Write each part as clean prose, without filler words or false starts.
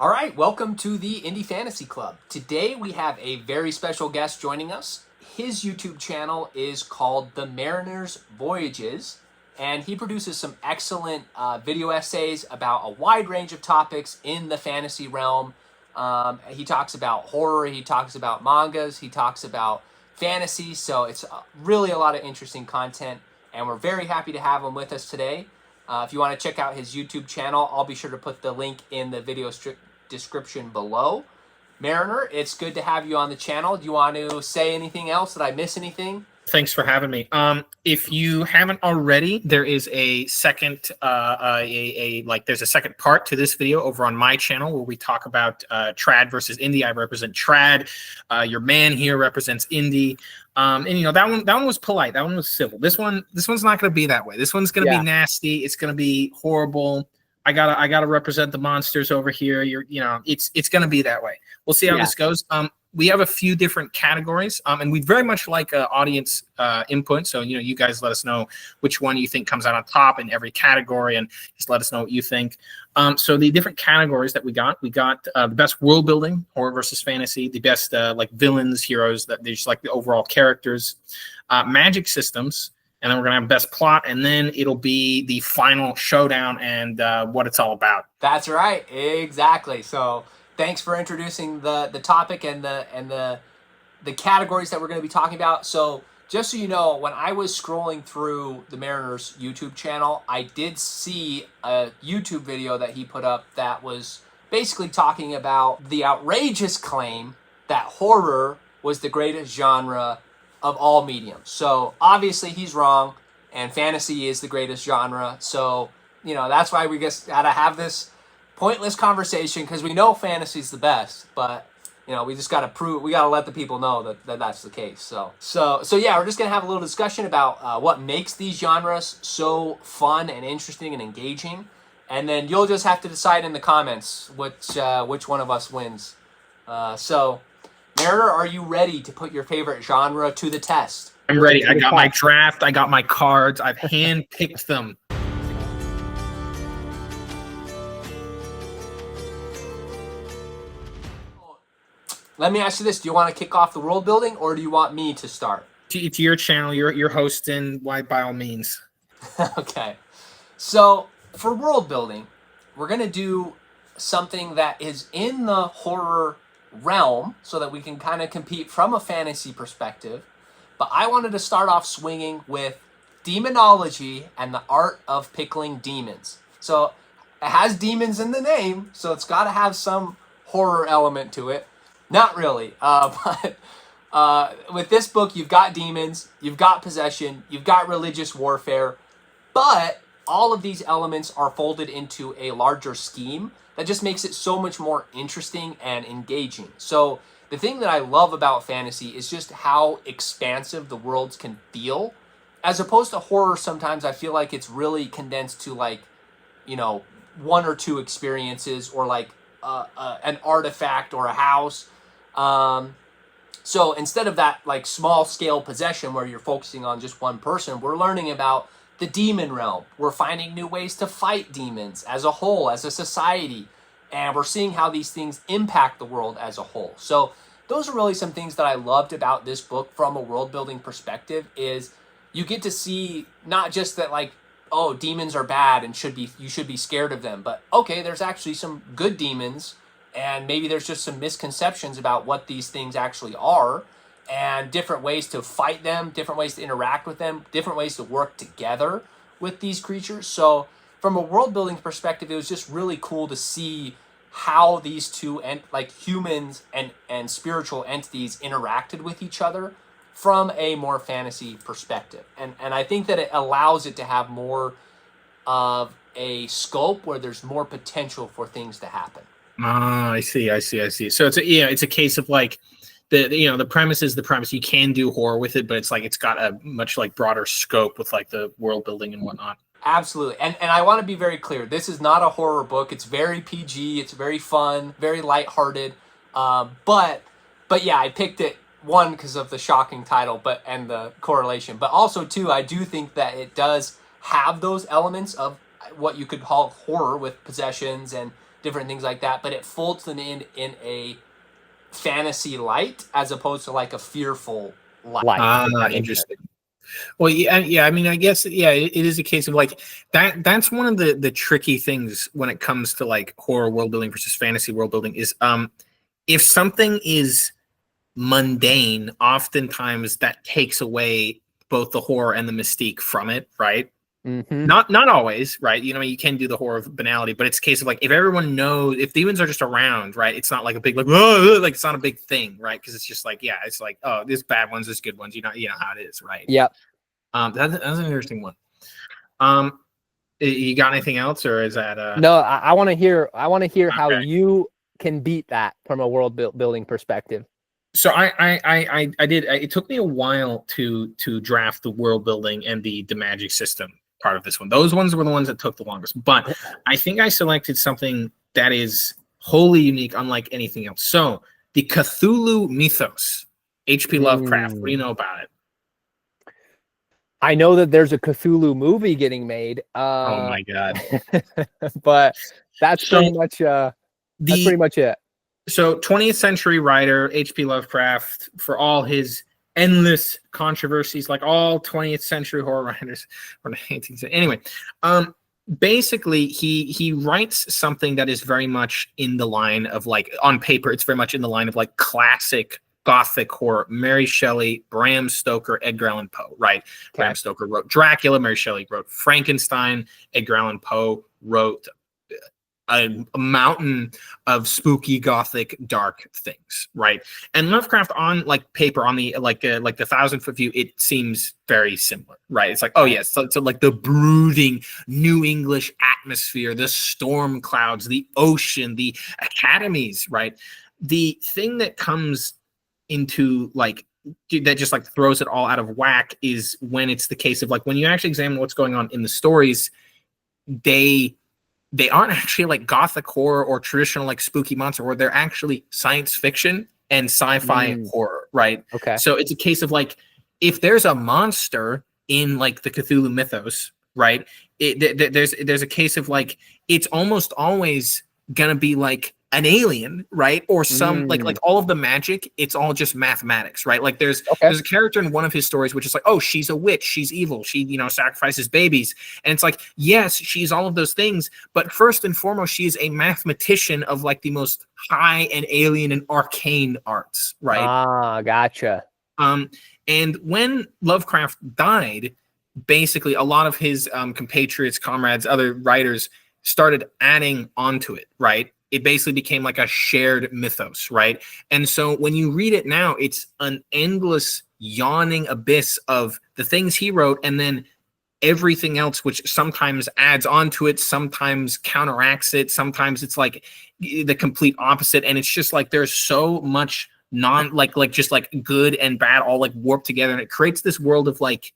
All right, welcome to the Indie Fantasy Club. Today we have a very special guest joining us. His YouTube channel is called The Mariner's Voyages, and he produces some excellent video essays about a wide range of topics in the fantasy realm. He talks about horror, he talks about mangas, he talks about fantasy, so it's really a lot of interesting content, and we're very happy to have him with us today. If you want to check out his YouTube channel, I'll be sure to put the link in the video description below. Mariner, it's good to have you on the channel. Do you want to say anything else? Did I miss anything? Thanks for having me. If you haven't already, there is a second, there's a second part to this video over on my channel where we talk about trad versus indie. I represent trad. Your man here represents indie. And that one was polite. That one was civil. This one's not going to be that way. This one's going to be nasty. It's going to be horrible. I gotta represent the monsters over here. It's going to be that way. We'll see how this goes. We have a few different categories, and we very much like audience input. So, you guys let us know which one you think comes out on top in every category, and just let us know what you think. So the different categories that we got the best world building, horror versus fantasy, the best villains, heroes, that they just like the overall characters, magic systems, and then we're going to have best plot, and then it'll be the final showdown and what it's all about. That's right. Exactly. So thanks for introducing the topic and the categories that we're going to be talking about. So just so you know, when I was scrolling through the Mariner's YouTube channel, I did see a YouTube video that he put up that was basically talking about the outrageous claim that horror was the greatest genre of all mediums. So obviously he's wrong, and fantasy is the greatest genre. So, that's why we just got to have this pointless conversation, because we know fantasy's the best, but we just got to we got to let the people know that that's the case. So yeah, we're just going to have a little discussion about what makes these genres so fun and interesting and engaging. And then you'll just have to decide in the comments which one of us wins. So Mariner, are you ready to put your favorite genre to the test? I'm ready. I got my draft. I got my cards. I've handpicked them. Let me ask you this. Do you want to kick off the world building, or do you want me to start? It's your channel. You're hosting. Why, by all means. Okay. So for world building, we're going to do something that is in the horror realm so that we can kind of compete from a fantasy perspective. But I wanted to start off swinging with demonology and the art of pickling demons. So it has demons in the name, so it's got to have some horror element to it. Not really, but with this book, you've got demons, you've got possession, you've got religious warfare, but all of these elements are folded into a larger scheme that just makes it so much more interesting and engaging. So the thing that I love about fantasy is just how expansive the worlds can feel. As opposed to horror, sometimes I feel like it's really condensed to one or two experiences, or an artifact or a house. So instead of that small scale possession where you're focusing on just one person, we're learning about the demon realm. We're finding new ways to fight demons as a whole, as a society, and we're seeing how these things impact the world as a whole. So those are really some things that I loved about this book from a world building perspective. Is you get to see not just that demons are bad and you should be scared of them, but okay, there's actually some good demons, and maybe there's just some misconceptions about what these things actually are, and different ways to fight them, different ways to interact with them, different ways to work together with these creatures. So from a world building perspective, it was just really cool to see how these two humans and spiritual entities interacted with each other from a more fantasy perspective. And I think that it allows it to have more of a scope where there's more potential for things to happen. I see. So it's a case of the premise is the premise. You can do horror with it, but it's got a much broader scope with the world building and whatnot. Absolutely. And I want to be very clear. This is not a horror book. It's very PG. It's very fun, very lighthearted. But yeah, I picked it, one, because of the shocking title and the correlation. But also, two, I do think that it does have those elements of what you could call horror with possessions and different things like that, but it folds them in a fantasy light as opposed to like a fearful light. Interesting. Well, yeah. I mean, I guess, yeah, it is a case of like that. That's one of the tricky things when it comes to like horror world building versus fantasy world building is, if something is mundane, oftentimes that takes away both the horror and the mystique from it, right? Mm-hmm. Not always, right? You know, you can do the horror of banality, but it's a case of like if everyone knows, if demons are just around, right? It's not like a big like, oh, like it's not a big thing, right? Because it's just like, yeah, it's like, oh, there's bad ones, there's good ones, you know how it is, right? Yep. That's an interesting one. You got anything else, or is that? No, I want to hear. I want to hear how you can beat that from a world building perspective. So I did. It took me a while to draft the world building and the magic system part of this one. Those ones were the ones that took the longest. But I think I selected something that is wholly unique, unlike anything else. So the Cthulhu mythos, H.P. Lovecraft. What do you know about it? I know that there's a Cthulhu movie getting made. Oh my god! But that's pretty much that's pretty much it. So 20th century writer H.P. Lovecraft, for all his endless controversies, like all 20th century horror writers from the 18th century. Anyway, basically he writes something that is very much in the line of like, on paper, it's very much in the line of like classic Gothic horror. Mary Shelley, Bram Stoker, Edgar Allan Poe, right? Okay. Bram Stoker wrote Dracula, Mary Shelley wrote Frankenstein, Edgar Allan Poe wrote a mountain of spooky Gothic dark things, right? And Lovecraft, on like paper, on the like the 1,000-foot view, it seems very similar, right? It's like, oh yes, so like the brooding New English atmosphere, the storm clouds, the ocean, the academies, right? The thing that comes into like that just like throws it all out of whack is when it's the case of like when you actually examine what's going on in the stories, they aren't actually like Gothic horror or traditional like spooky monster horror. They're actually science fiction and sci-fi horror, right? Okay. So it's a case of like, if there's a monster in like the Cthulhu mythos, right? There's a case of like, it's almost always gonna be like an alien, right? Or some like all of the magic, it's all just mathematics, right? Like there's a character in one of his stories which is like, oh, she's a witch, she's evil, she, you know, sacrifices babies. And it's like, yes, she's all of those things, but first and foremost, she is a mathematician of like the most high and alien and arcane arts, right? Ah, gotcha. And when Lovecraft died, basically a lot of his compatriots, comrades, other writers started adding onto it, right? It basically became like a shared mythos, right? And so when you read it now, it's an endless yawning abyss of the things he wrote and then everything else, which sometimes adds onto it, sometimes counteracts it, sometimes it's like the complete opposite. And it's just like there's so much just like good and bad all like warped together, and it creates this world of like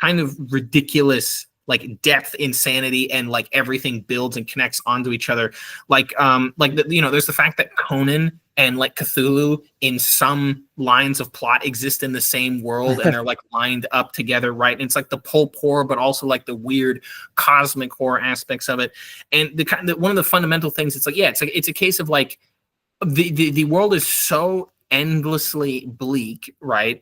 kind of ridiculous like depth, insanity, and like everything builds and connects onto each other. Like there's the fact that Conan and like Cthulhu in some lines of plot exist in the same world and they're like lined up together, right? And it's like the pulp horror, but also like the weird cosmic horror aspects of it. And one of the fundamental things, it's like, yeah, it's a case of like the world is so endlessly bleak, right?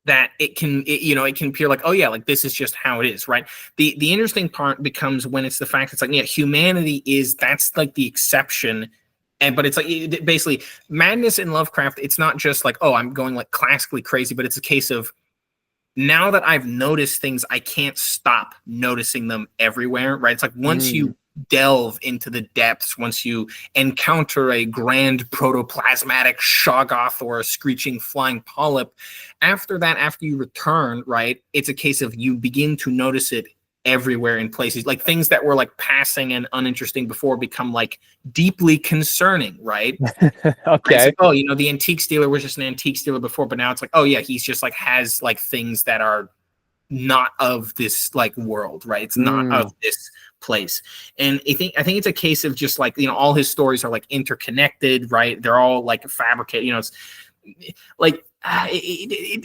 That it can appear like, oh yeah, like this is just how it is, right? The interesting part becomes when it's the fact it's like, yeah, humanity that's like the exception, but it's like basically madness in Lovecraft. It's not just like, oh, I'm going like classically crazy, but it's a case of now that I've noticed things, I can't stop noticing them everywhere, right? It's like once you delve into the depths, once you encounter a grand protoplasmatic shoggoth or a screeching flying polyp, after that, after you return, right, it's a case of you begin to notice it everywhere in places, like things that were like passing and uninteresting before become like deeply concerning, right? Okay. Like, oh, the antique dealer was just an antique dealer before, but now it's like, oh yeah, he's just like has like things that are not of this like world, right? It's not of this place. And I think it's a case of just like, all his stories are like interconnected, right? They're all like fabricated, it's like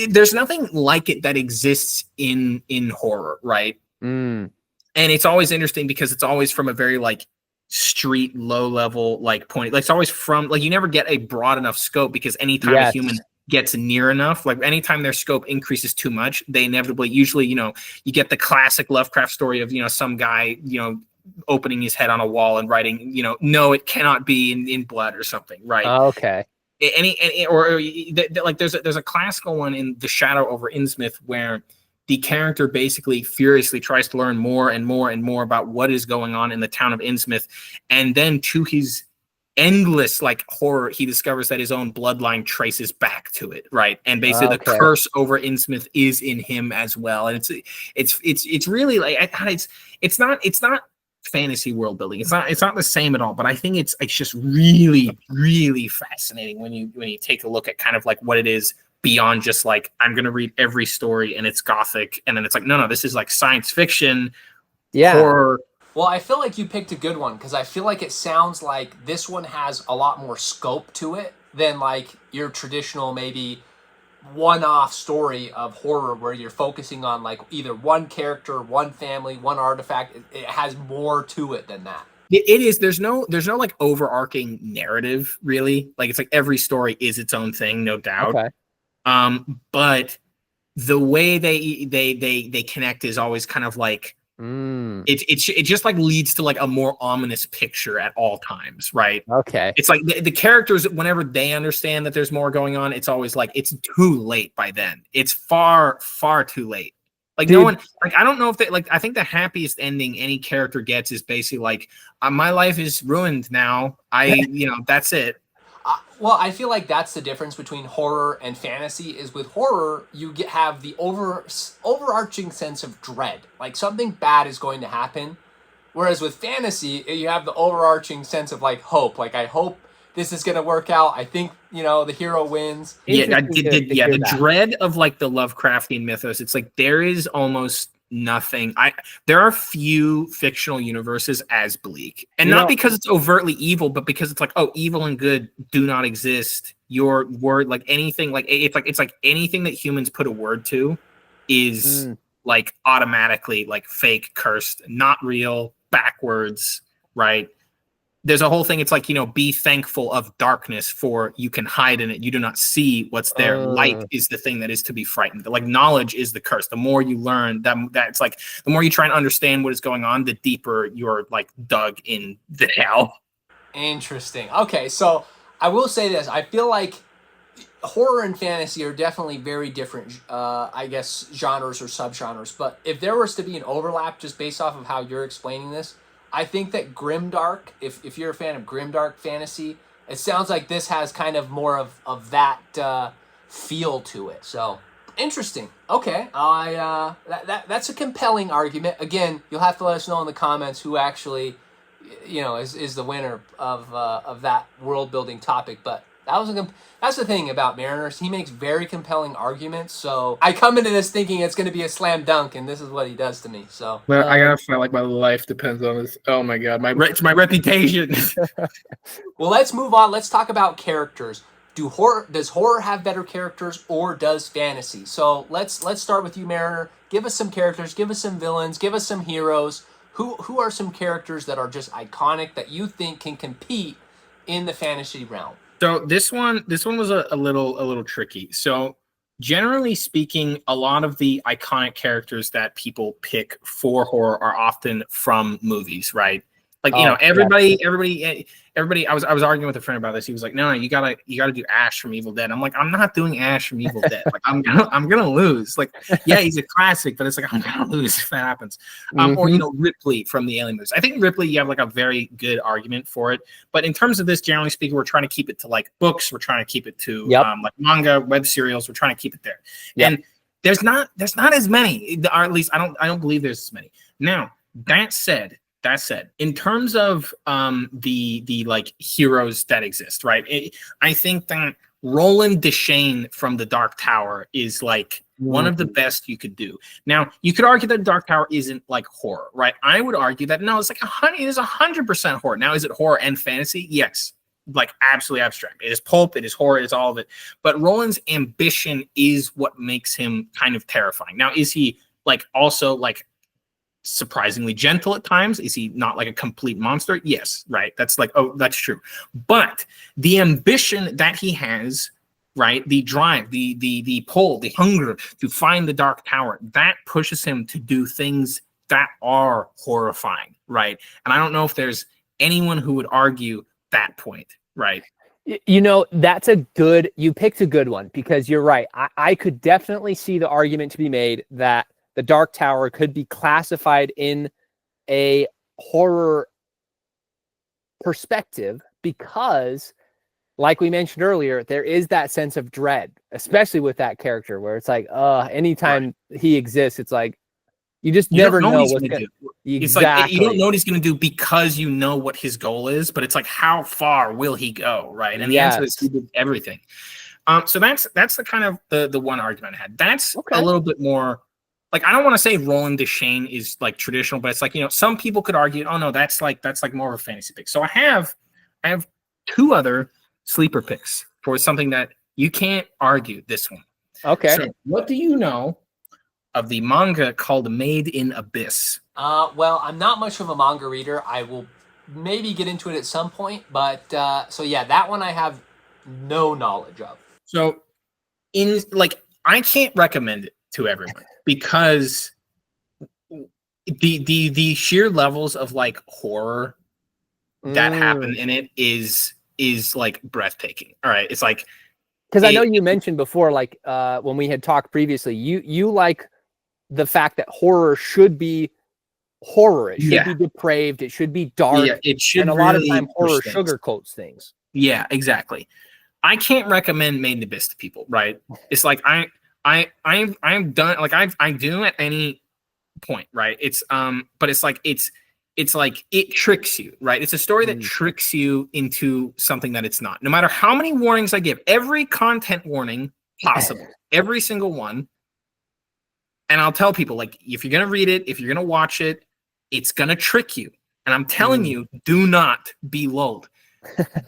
there's nothing like it that exists in horror, right? And it's always interesting because it's always from a very like street low level like point. Like it's always from like you never get a broad enough scope because anytime a human gets near enough, like anytime their scope increases too much, they inevitably usually, you know, you get the classic Lovecraft story of, you know, some guy, you know, opening his head on a wall and writing, you know, no, it cannot be in blood or something, right? Okay. Like there's a classical one in The Shadow over Innsmouth where the character basically furiously tries to learn more and more and more about what is going on in the town of Innsmouth, and then to his endless like horror, he discovers that his own bloodline traces back to it, right? And basically the curse over Innsmouth is in him as well. And it's really like it's not fantasy world building. It's not the same at all, but I think it's just really, really fascinating when you take a look at kind of like what it is beyond just like, I'm going to read every story and it's gothic. And then it's like, no, this is like science fiction, horror. Well, I feel like you picked a good one because I feel like it sounds like this one has a lot more scope to it than like your traditional maybe one-off story of horror where you're focusing on like either one character, one family, one artifact. It has more to it than that. It is. There's no like overarching narrative really. Like it's like every story is its own thing, no doubt. Okay. But the way they connect is always kind of like it just like leads to like a more ominous picture at all times, right? Okay. It's like the characters, whenever they understand that there's more going on, it's always like it's too late by then. It's far too late. Like no one, like I don't know if they like. I think the happiest ending any character gets is basically like, my life is ruined now. You know, that's it. Well, I feel like that's the difference between horror and fantasy is with horror, you have the overarching sense of dread. Like something bad is going to happen. Whereas with fantasy, you have the overarching sense of like hope. Like I hope this is going to work out. I think, you know, the hero wins. Yeah, the dread of like the Lovecraftian mythos. It's like there is almost nothing. There are few fictional universes as bleak, and not because it's overtly evil, but because it's like, oh, evil and good do not exist. Your word, like anything, like it's like anything that humans put a word to is like automatically like fake, cursed, not real, backwards, right? There's a whole thing. It's like, you know, be thankful of darkness, for you can hide in it. You do not see what's there. Light is the thing that is to be frightened. Like knowledge is the curse. The more you learn, that's like the more you try and understand what is going on, the deeper you're like dug in the hell. Interesting. Okay, so I will say this. I feel like horror and fantasy are definitely very different, I guess, genres or subgenres. But if there was to be an overlap just based off of how you're explaining this, I think that grimdark, if you're a fan of grimdark fantasy, it sounds like this has kind of more of that feel to it. So interesting. Okay, that's a compelling argument. Again, you'll have to let us know in the comments who actually, you know, is the winner of that world building topic. But that's the thing about Mariners. He makes very compelling arguments. So I come into this thinking it's going to be a slam dunk, and this is what he does to me. So well, I gotta feel like my life depends on this. Oh my god, it's my reputation. Well, let's move on. Let's talk about characters. Does horror have better characters, or does fantasy? So let's start with you, Mariner. Give us some characters. Give us some villains. Give us some heroes. Who are some characters that are just iconic that you think can compete in the fantasy realm? So this one was a little tricky. So generally speaking, a lot of the iconic characters that people pick for horror are often from movies, right? Like, you know, everybody. I was arguing with a friend about this. He was like, "No, you gotta do Ash from Evil Dead." I'm like, "I'm not doing Ash from Evil Dead. Like, I'm gonna lose. Like, yeah, he's a classic, but it's like I'm gonna lose if that happens." Or you know, Ripley from the Alien movies. I think Ripley, you have like a very good argument for it. But in terms of this, generally speaking, we're trying to keep it to like books. We're trying to keep it to like manga, web serials. We're trying to keep it there. And there's not as many, or at least I don't believe there's as many. Now that said, in terms of the like heroes that exist, right? I think that Roland Deschain from the Dark Tower is like one of the best you could do. Now, you could argue that Dark Tower isn't like horror, right? I would argue that no, it's like it is 100% horror. Now, is it horror and fantasy? Yes, like absolutely abstract. It is pulp, it is horror, it is all of it. But Roland's ambition is what makes him kind of terrifying. Now, is he like also like surprisingly gentle at times? Is he not like a complete monster? Yes, right. That's like, oh, that's true. But the ambition that he has, right, the drive, the pull, the hunger to find the Dark Tower, that pushes him to do things that are horrifying, right? And I don't know if there's anyone who would argue that point, right? You know, you picked a good one, because you're right. I could definitely see the argument to be made that the Dark Tower could be classified in a horror perspective because, like we mentioned earlier, there is that sense of dread, especially with that character, where it's like, anytime he exists, it's like you just never know what's going to do. It's like you don't know what he's going to do because you know what his goal is, but it's like, how far will he go, right? And the answer is he did everything. So that's the kind of the one argument I had. That's a little bit more. Like, I don't want to say Roland Deschain is like traditional, but it's like, you know, some people could argue, oh no, that's like more of a fantasy pick. So I have 2 other sleeper picks for something that you can't argue. This one. Okay. So what do you know of the manga called Made in Abyss? Well, I'm not much of a manga reader. I will maybe get into it at some point, but so yeah, that one I have no knowledge of. So I can't recommend it to everyone because the sheer levels of like horror that happen in it is like breathtaking. All right, it's like, because I know you mentioned before, like when we had talked previously, you like the fact that horror should be horror. It should be depraved. It should be dark. Yeah, it should. And a lot of time, horror sugarcoats things. Yeah, exactly. I can't recommend Made in Abyss to people, right? It's like I'm done. Like I do at any point, right? It's but it's like it tricks you, right? It's a story that tricks you into something that it's not. No matter how many warnings I give, every content warning possible, every single one. And I'll tell people, like, if you're gonna read it, if you're gonna watch it, it's gonna trick you. And I'm telling you, do not be lulled.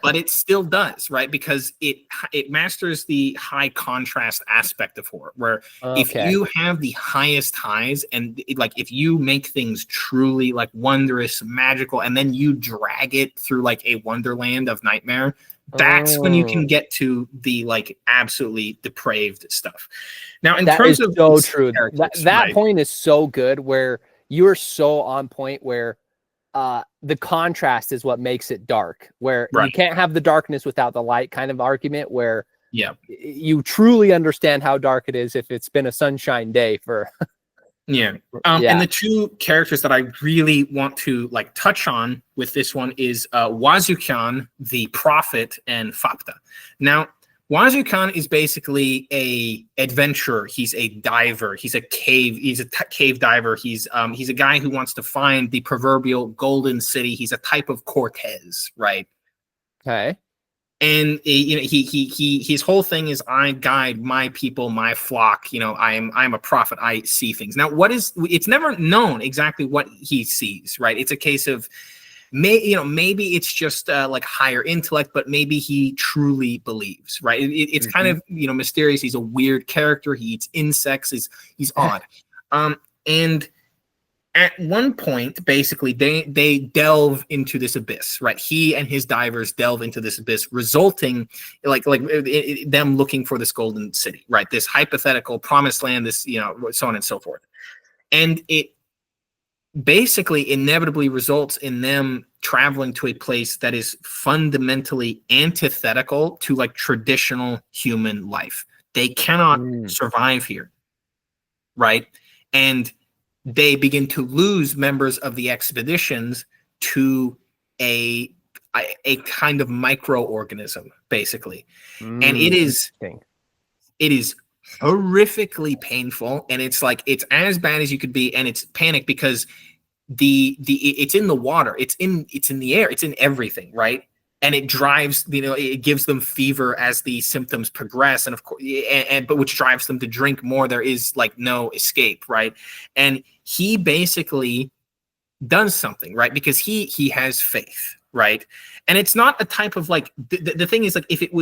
But it still does, right? Because it masters the high contrast aspect of horror, where if you have the highest highs and if you make things truly like wondrous, magical, and then you drag it through like a wonderland of nightmare, that's when you can get to the like absolutely depraved stuff. Now, in terms of so true, that point is so good, where you are so on point, where the contrast is what makes it dark, where you can't have the darkness without the light kind of argument, where you truly understand how dark it is if it's been a sunshine day for and the 2 characters that I really want to like touch on with this one is Wazukyan, the prophet, and Fapta. Now, Wazukyan is basically a adventurer. He's a diver. He's a cave diver. He's a guy who wants to find the proverbial golden city. He's a type of Cortez, right? Okay. And you know, his whole thing is, I guide my people, my flock. You know, I'm a prophet. I see things. Now, it's never known exactly what he sees, right? It's a case of maybe it's just like higher intellect, but maybe he truly believes, right? It's kind of, you know, mysterious. He's a weird character. He eats insects. He's odd. And at one point, basically, they delve into this abyss, right? He and his divers delve into this abyss, resulting like them looking for this golden city, right? This hypothetical promised land, this, you know, so on and so forth. And it basically inevitably results in them traveling to a place that is fundamentally antithetical to like traditional human life. They cannot survive here, right? And they begin to lose members of the expeditions to a kind of microorganism, basically. And it is horrifically painful, and it's as bad as you could be, and it's panic because it's in the water, it's in the air, it's in everything, right? And it drives, you know, it gives them fever as the symptoms progress, and of course, but which drives them to drink more. There is like no escape, right? And he basically does something, right? Because he has faith, right? And it's not a type of like the thing is, like, if it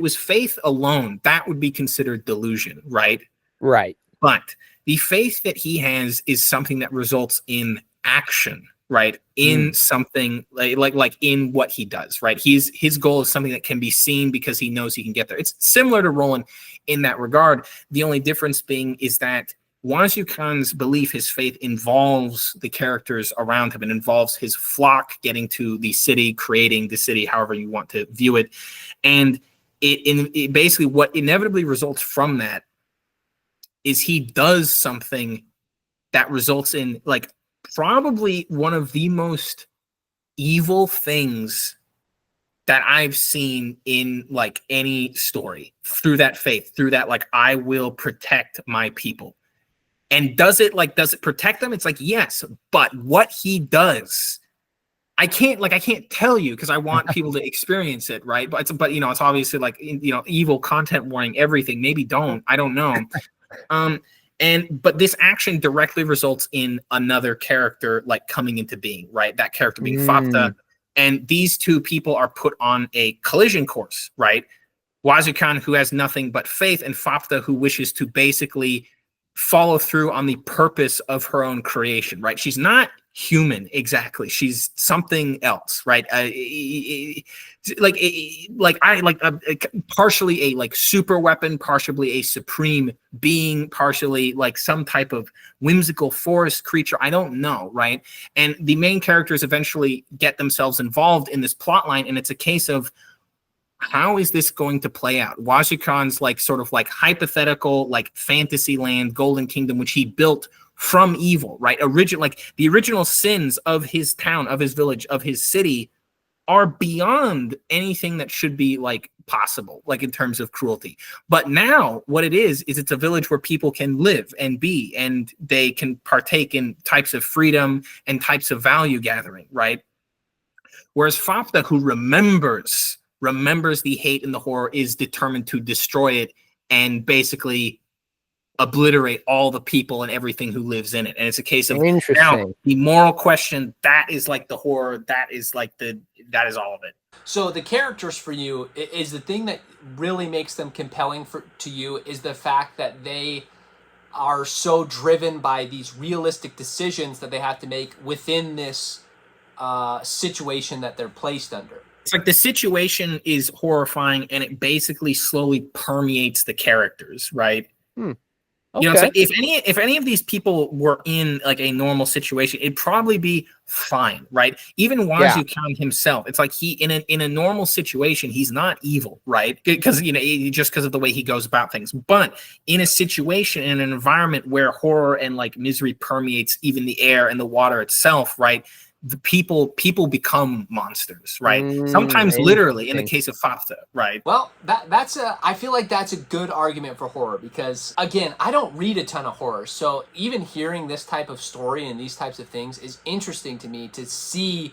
was faith alone, that would be considered delusion, right? Right. But the faith that he has is something that results in action, right? In something like in what he does, right? His goal is something that can be seen because he knows he can get there. It's similar to Roland in that regard. The only difference being is that Wazir Khan's belief, his faith, involves the characters around him and involves his flock getting to the city, creating the city, however you want to view it. And it basically what inevitably results from that is he does something that results in like probably one of the most evil things that I've seen in like any story through that faith, through that, like, I will protect my people. And does it protect them? It's like, yes, but what he does, I can't tell you because I want people to experience it, right? But it's obviously like, evil content warning, everything. Maybe I don't know. But this action directly results in another character like coming into being, right? That character being Fapta. And these two people are put on a collision course, right? Wazir Khan, who has nothing but faith, and Fapta, who wishes to basically follow through on the purpose of her own creation, right? She's not human exactly. She's something else, right? Partially a like super weapon, partially a supreme being, partially like some type of whimsical forest creature. I don't know, right? And the main characters eventually get themselves involved in this plot line, and it's a case of how is this going to play out? Wazir Khan's like sort of like hypothetical like fantasy land, Golden Kingdom, which he built from evil, right? The original sins of his town, of his village, of his city are beyond anything that should be like possible, like in terms of cruelty. But now what it is it's a village where people can live and be, and they can partake in types of freedom and types of value gathering, right? Whereas Fapta, who remembers the hate and the horror, is determined to destroy it and basically obliterate all the people and everything who lives in it. And it's a case of now the moral question, that is like the horror, that is all of it. So the characters for you is the thing that really makes them compelling to you is the fact that they are so driven by these realistic decisions that they have to make within this situation that they're placed under. It's like the situation is horrifying and it basically slowly permeates the characters, right? Okay. It's like if any of these people were in like a normal situation, it'd probably be fine, right? Even Wazir Khan himself, it's like he in a normal situation, he's not evil, right? Because just because of the way he goes about things. But in a situation, in an environment where horror and like misery permeates even the air and the water itself, right? The people become monsters, right? Sometimes literally in the case of Fapta, right? Well, I feel like that's a good argument for horror because, again, I don't read a ton of horror. So even hearing this type of story and these types of things is interesting to me to see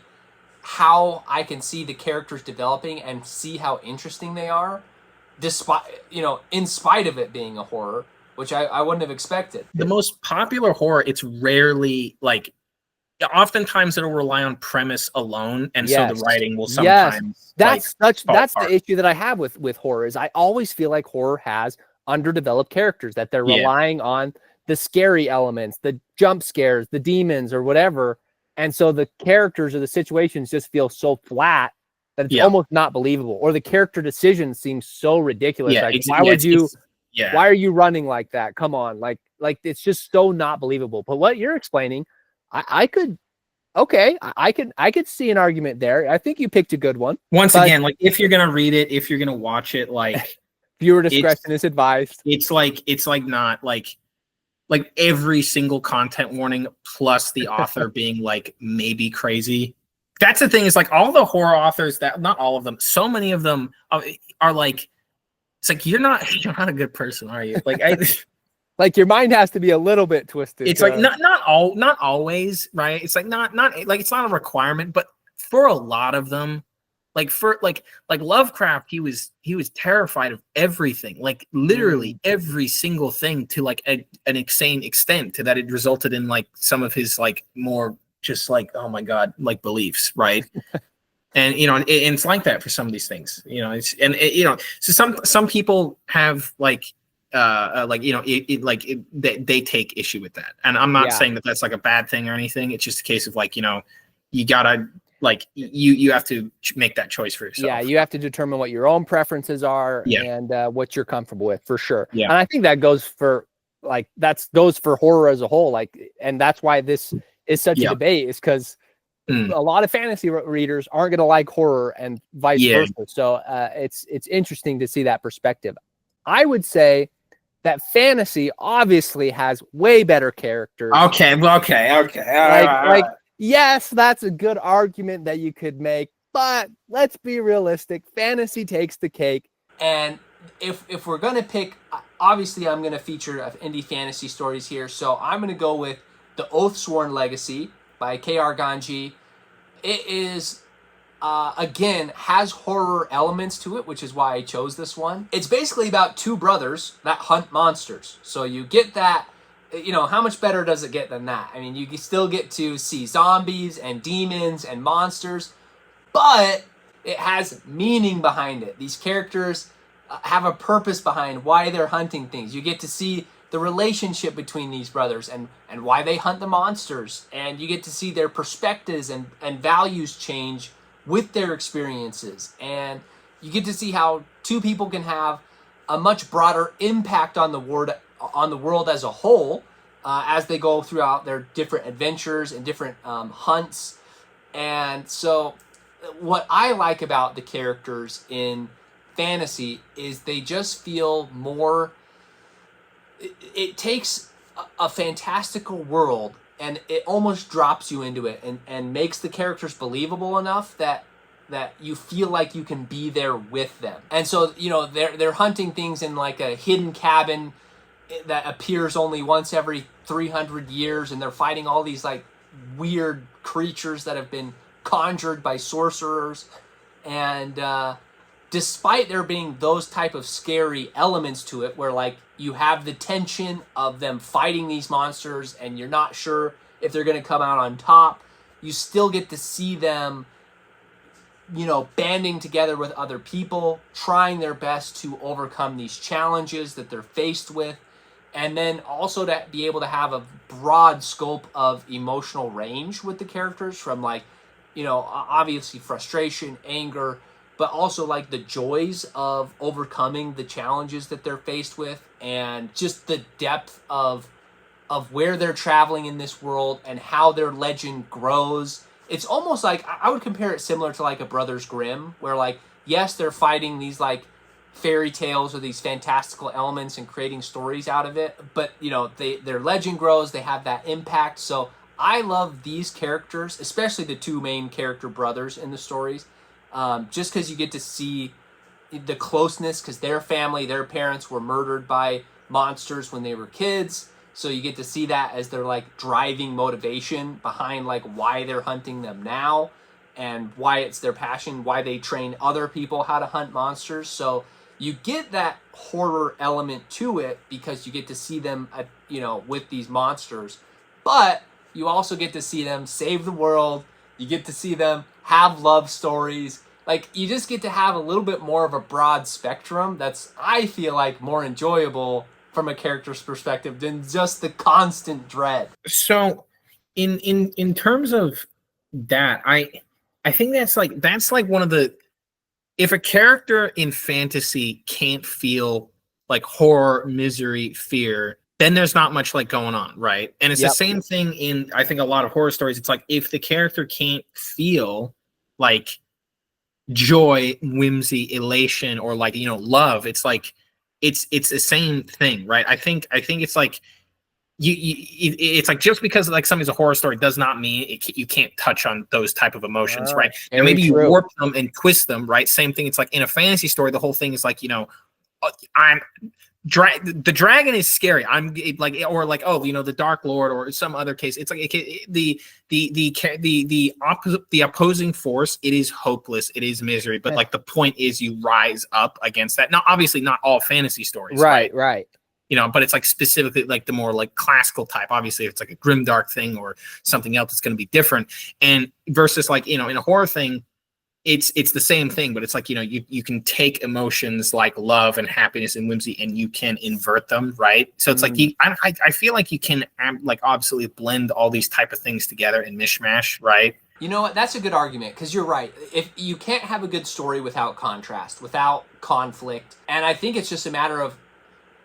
how I can see the characters developing and see how interesting they are, despite, in spite of it being a horror, which I wouldn't have expected. The most popular horror, it's rarely like, oftentimes it'll rely on premise alone, and so the writing will sometimes that's the issue that I have with horror is I always feel like horror has underdeveloped characters, that they're relying on the scary elements, the jump scares, the demons or whatever, and so the characters or the situations just feel so flat that it's almost not believable, or the character decisions seem so ridiculous. Why are you running like that? Come on, like it's just so not believable. But what you're explaining, I could see an argument there. I think you picked a good one. Once again, like if you're gonna read it, if you're gonna watch it, like viewer discretion is advised. It's like not like every single content warning plus the author being like maybe crazy. That's the thing, is like all the horror authors, that not all of them, so many of them are like, it's like you're not a good person, are you? Like like your mind has to be a little bit twisted. It's like not always, right? It's like not like it's not a requirement, but for a lot of them, like Lovecraft, he was terrified of everything, like literally every single thing, to like an insane extent, to that it resulted in like some of his like more just like, oh my god, like beliefs, right? And and it's like that for some of these things, so some people have like like, you know, they take issue with that. And I'm not saying that that's like a bad thing or anything. It's just a case of like, you know, you gotta like you have to make that choice for yourself. Yeah, you have to determine what your own preferences are and what you're comfortable with, for sure. Yeah. And I think that goes for like goes for horror as a whole. Like, and that's why this is such a debate, is because a lot of fantasy readers aren't going to like horror and vice versa. So it's interesting to see that perspective. I would say that fantasy obviously has way better characters. Okay. Like, yes, that's a good argument that you could make, but let's be realistic. Fantasy takes the cake. And if we're going to pick, obviously I'm going to feature indie fantasy stories here. So I'm going to go with The Oathsworn Legacy by K.R. Ganji. It is, again, has horror elements to it, which is why I chose this one. It's basically about two brothers that hunt monsters. So you get that. You know, how much better does it get than that? I mean, you still get to see zombies and demons and monsters, but it has meaning behind it. These characters have a purpose behind why they're hunting things. You get to see the relationship between these brothers and why they hunt the monsters. And you get to see their perspectives and values change with their experiences. And you get to see how two people can have a much broader impact on the world as a whole, as they go throughout their different adventures and different hunts. And so what I like about the characters in fantasy is they just feel more, it takes a fantastical world and it almost drops you into it and makes the characters believable enough that you feel like you can be there with them. And so, you know, they're hunting things in like a hidden cabin that appears only once every 300 years, and they're fighting all these like weird creatures that have been conjured by sorcerers. And despite there being those type of scary elements to it, where like you have the tension of them fighting these monsters and you're not sure if they're going to come out on top, you still get to see them, you know, banding together with other people, trying their best to overcome these challenges that they're faced with. And then also to be able to have a broad scope of emotional range with the characters, from like, you know, obviously frustration, anger, but also like the joys of overcoming the challenges that they're faced with, and just the depth of where they're traveling in this world and how their legend grows. It's almost like, I would compare it similar to like a Brothers Grimm, where like, yes, they're fighting these like fairy tales or these fantastical elements and creating stories out of it, but you know, their legend grows, they have that impact. So I love these characters, especially the two main character brothers in the stories, just because you get to see the closeness, because their family, their parents were murdered by monsters when they were kids. So you get to see that as their like driving motivation behind like why they're hunting them now, and why it's their passion, why they train other people how to hunt monsters. So you get that horror element to it because you get to see them, you know, with these monsters, but you also get to see them save the world. You get to see them have love stories. Like, you just get to have a little bit more of a broad spectrum that's, I feel like, more enjoyable from a character's perspective than just the constant dread. So in terms of that, I think that's like one of the, if a character in fantasy can't feel like horror, misery, fear, then there's not much like going on, right? And it's the same thing in, I think, a lot of horror stories. It's like, if the character can't feel like joy, whimsy, elation, or like, you know, love, it's like, it's the same thing, right? I think it's like, it's like, just because like something's a horror story does not mean you can't touch on those type of emotions, right? And maybe you warp them and twist them, right? Same thing. It's like in a fantasy story, the whole thing is like, you know, the dragon is scary. I'm like, or like, oh, you know, the Dark Lord, or some other case. It's like the opposing force. It is hopeless. It is misery. But like, the point is you rise up against that. Now, obviously, not all fantasy stories, right. You know, but it's like specifically like the more like classical type. Obviously, if it's like a grimdark thing or something else, it's going to be different. And versus like, you know, in a horror thing, it's the same thing, but it's like, you can take emotions like love and happiness and whimsy and you can invert them, right? So it's like I feel like you can like obviously blend all these type of things together and mishmash, right? You know what? That's a good argument, because you're right. If you can't have a good story without contrast, without conflict, and I think it's just a matter of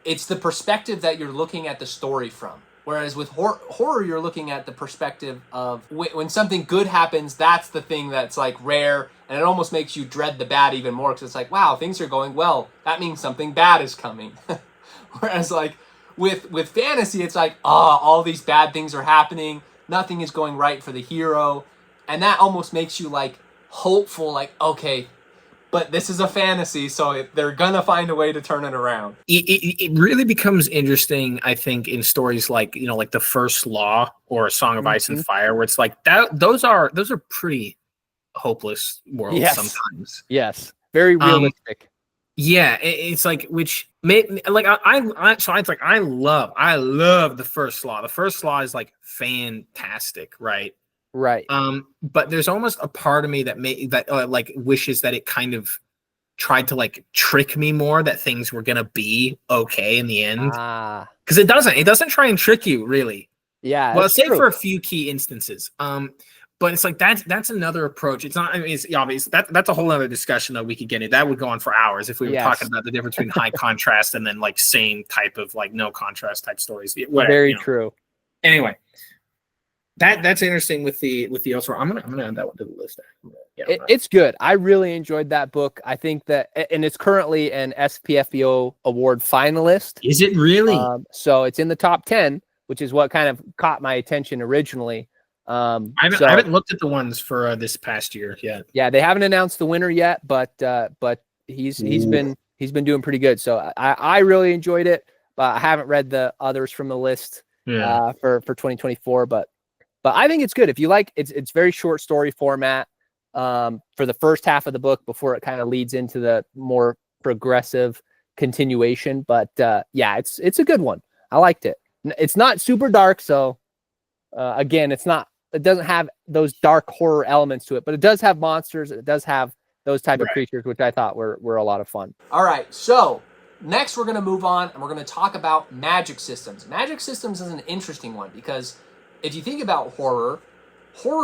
it's the perspective that you're looking at the story from. Whereas with horror, you're looking at the perspective of when something good happens, that's the thing that's like rare, and it almost makes you dread the bad even more, because it's like, wow, things are going well. That means something bad is coming. Whereas like with fantasy, it's like, all these bad things are happening. Nothing is going right for the hero. And that almost makes you like hopeful, like, okay, but this is a fantasy, so they're gonna find a way to turn it around. It really becomes interesting, I think, in stories like like The First Law or A Song of Ice and Fire, where it's like those are pretty hopeless worlds sometimes. Yes, very realistic. Yeah, it's like which made like I love The First Law. The First Law is like fantastic, right? Right. But there's almost a part of me that like wishes that it kind of tried to like trick me more, that things were gonna be okay in the end. Because it doesn't try and trick you really. Yeah. Well, say for a few key instances. But it's like that's another approach. It's not. I mean, it's obvious that's a whole other discussion that we could get into. That would go on for hours if we were talking about the difference between high contrast and then like same type of like no contrast type stories. Whatever, very true. Anyway. That's interesting with the elsewhere. I'm gonna add that one to the list. It's good. I really enjoyed that book. I think that, and it's currently an SPFBO award finalist. Is it really? So it's in the top 10, which is what kind of caught my attention originally. I haven't looked at the ones for this past year yet. Yeah, they haven't announced the winner yet, but he's been doing pretty good. So I really enjoyed it, but I haven't read the others from the list for 2024, but I think it's good. If you like, it's very short story format for the first half of the book before it kind of leads into the more progressive continuation. But it's a good one. I liked it. It's not super dark, so again, it doesn't have those dark horror elements to it, but it does have monsters. It does have those type of creatures, which I thought were a lot of fun. All right, so next we're going to move on and we're going to talk about magic systems. Magic systems is an interesting one because if you think about horror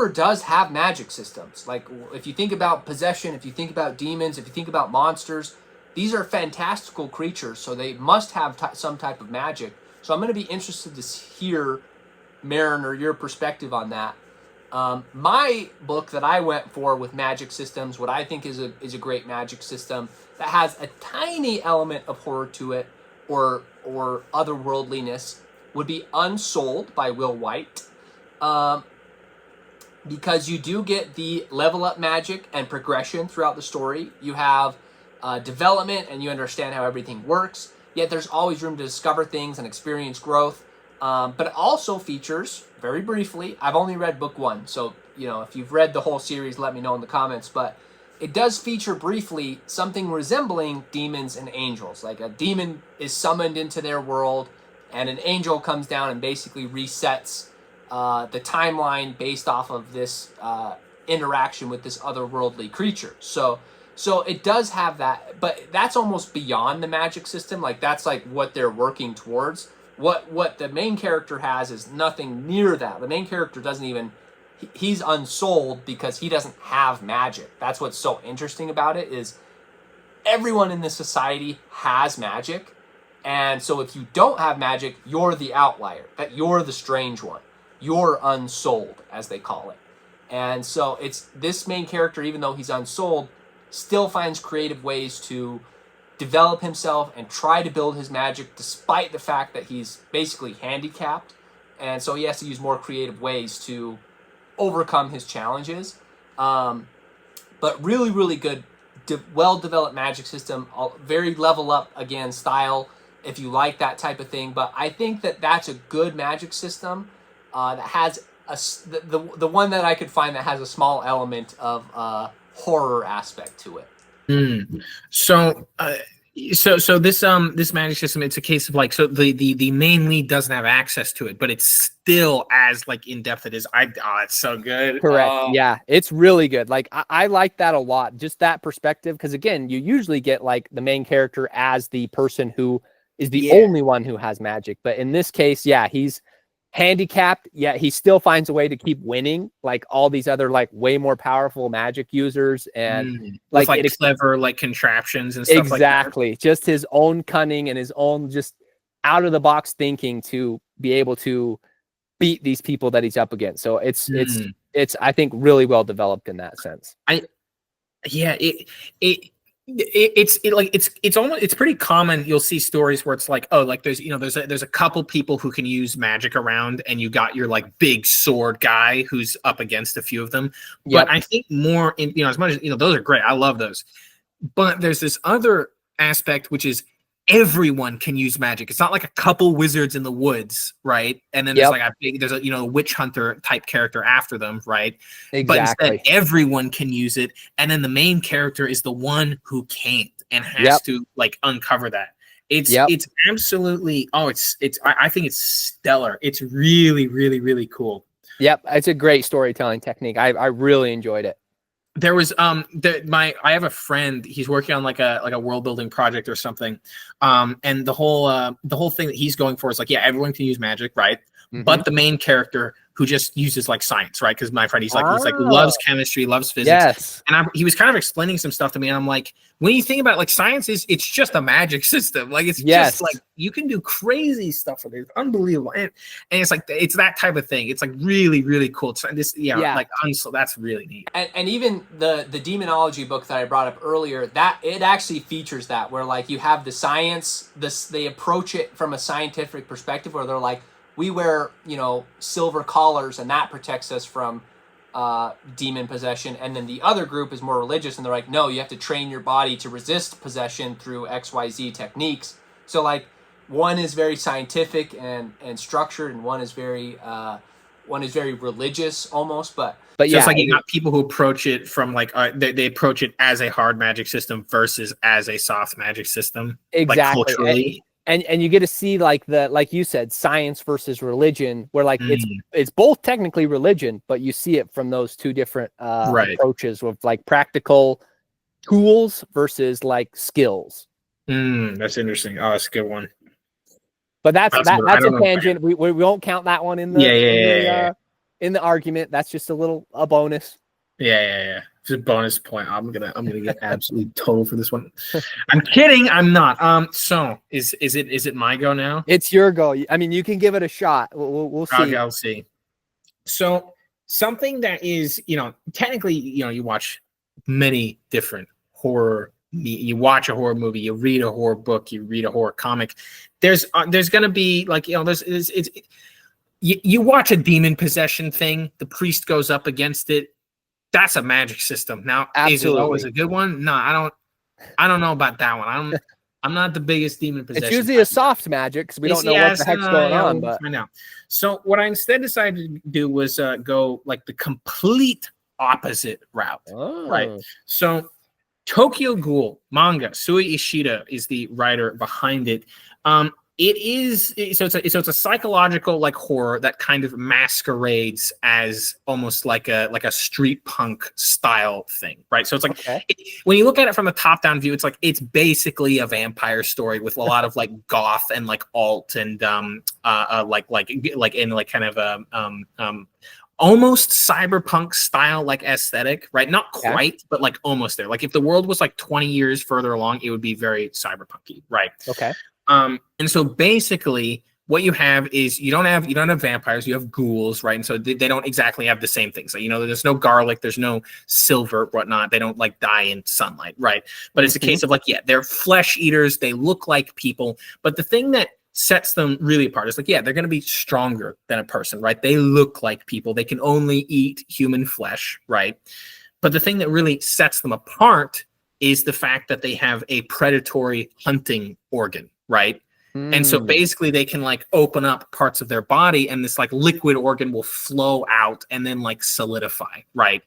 does have magic systems. Like if you think about possession, if you think about demons, if you think about monsters, these are fantastical creatures, so they must have some type of magic. So I'm going to be interested to hear, Mariner, your perspective on that. My book that I went for with magic systems, what I think is a great magic system that has a tiny element of horror to it or otherworldliness would be Unsold by Will White. Because you do get the level up magic and progression throughout the story. You have development and you understand how everything works. Yet there's always room to discover things and experience growth. But it also features, very briefly, I've only read book 1. So, if you've read the whole series, let me know in the comments. But it does feature briefly something resembling demons and angels. Like a demon is summoned into their world and an angel comes down and basically resets the timeline based off of this interaction with this otherworldly creature. So it does have that, but that's almost beyond the magic system. Like that's like what they're working towards. What the main character has is nothing near that. The main character doesn't even, he's unsold because he doesn't have magic. That's what's so interesting about it is everyone in this society has magic. And so if you don't have magic, you're the outlier, that you're the strange one. You're unsold, as they call it. And so it's this main character, even though he's unsold, still finds creative ways to develop himself and try to build his magic despite the fact that he's basically handicapped. And so he has to use more creative ways to overcome his challenges. But really, really good, well-developed magic system, very level up, again, style, if you like that type of thing. But I think that that's a good magic system that has the one that I could find that has a small element of horror aspect to it. So So this magic system, it's a case of like, so the main lead doesn't have access to it, but it's still as like in depth it is. It's so good. Correct. Yeah, it's really good. Like I like that a lot, just that perspective, because again, you usually get like the main character as the person who is the only one who has magic, but in this case, yeah, he's handicapped, yet he still finds a way to keep winning like all these other like way more powerful magic users, and like clever like contraptions and stuff exactly like that. Just his own cunning and his own just out of the box thinking to be able to beat these people that he's up against. So it's I think really well developed in that sense. It's pretty common. You'll see stories where it's like, oh, like there's a couple people who can use magic around, and you got your like big sword guy who's up against a few of them. But I think more in, as much as those are great, I love those, but there's this other aspect which is everyone can use magic. It's not like a couple wizards in the woods, right? And then there's a witch hunter type character after them, right? Exactly. But instead everyone can use it, and then the main character is the one who can't and has to like uncover that. It's absolutely I think it's stellar. It's really, really, really cool. Yep, it's a great storytelling technique. I really enjoyed it. There was I have a friend, he's working on like a world building project or something, and the whole thing that he's going for is like, yeah, everyone can use magic, right? But the main character who just uses like science, right? Because my friend, he's like loves chemistry, loves physics, and he was kind of explaining some stuff to me, and I'm like, when you think about like science it's just a magic system, like it's just like you can do crazy stuff with it. It's unbelievable, and it's like it's that type of thing. It's like really, really cool. So that's really neat. And even the demonology book that I brought up earlier, that it actually features that, where like you have the science, they approach it from a scientific perspective, where they're like, we wear, silver collars, and that protects us from demon possession. And then the other group is more religious, and they're like, no, you have to train your body to resist possession through XYZ techniques. So like one is very scientific and structured, and one is very religious almost. But so it's like you got people who approach it from like they approach it as a hard magic system versus as a soft magic system. Exactly. Like culturally. And you get to see like you said, science versus religion, where like it's both technically religion, but you see it from those two different approaches with like practical tools versus like skills. That's interesting. Oh, that's a good one. But that's a tangent. We won't count that one in the in the argument. That's just a bonus. Yeah. It's a bonus point. I'm gonna get absolutely total for this one. I'm kidding. I'm not. So is it my go now? It's your go. I mean, you can give it a shot. We'll see. Okay, I'll see. So something that is, technically, you watch many different horror. You watch a horror movie. You read a horror book. You read a horror comic. There's gonna be like you watch a demon possession thing. The priest goes up against it. That's a magic system. Now, is it always a good one? No, I don't know about that one. I'm not the biggest demon possession. It's usually a soft magic because we don't know what the heck's going on. But I know. So what I instead decided to do was go like the complete opposite route. Right. So Tokyo Ghoul manga, Sui Ishida is the writer behind it. It's a psychological like horror that kind of masquerades as almost like a street punk style thing, right? So it's like when you look at it from a top down view, it's like it's basically a vampire story with a lot of like goth and like alt and almost cyberpunk style like aesthetic, right? Not quite, but like almost there. Like if the world was like 20 years further along, it would be very cyberpunky, right? Okay. And so basically what you have is you don't have vampires, you have ghouls, right? And so they don't exactly have the same things. Like, there's no garlic, there's no silver, whatnot. They don't like die in sunlight, right? But it's a case of like, they're flesh eaters. They look like people. But the thing that sets them really apart is like, they're going to be stronger than a person, right? They look like people. They can only eat human flesh, right? But the thing that really sets them apart is the fact that they have a predatory hunting organ, right? And so basically they can like open up parts of their body and this like liquid organ will flow out and then like solidify, right?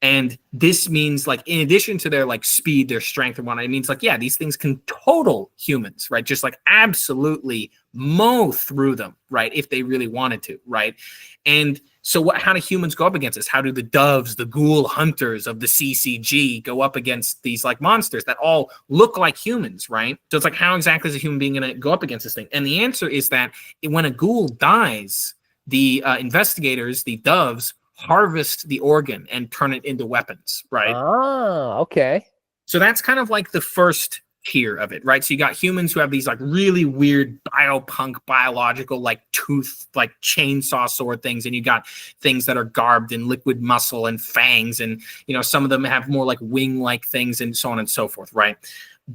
And this means, like, in addition to their like speed, their strength and whatnot, it means like, yeah, these things can total humans, right? Just like absolutely mow through them, right? If they really wanted to, right? And so how do humans go up against this? How do the doves, the ghoul hunters of the CCG go up against these like monsters that all look like humans, right? So it's like, how exactly is a human being going to go up against this thing? And the answer is that when a ghoul dies, the investigators, the doves, harvest the organ and turn it into weapons, right? Ah, okay. So that's kind of like the first tier of it, right? So you got humans who have these like really weird biopunk, biological, like tooth, like chainsaw sword things, and you got things that are garbed in liquid muscle and fangs, and you know, some of them have more like wing-like things and so on and so forth, right?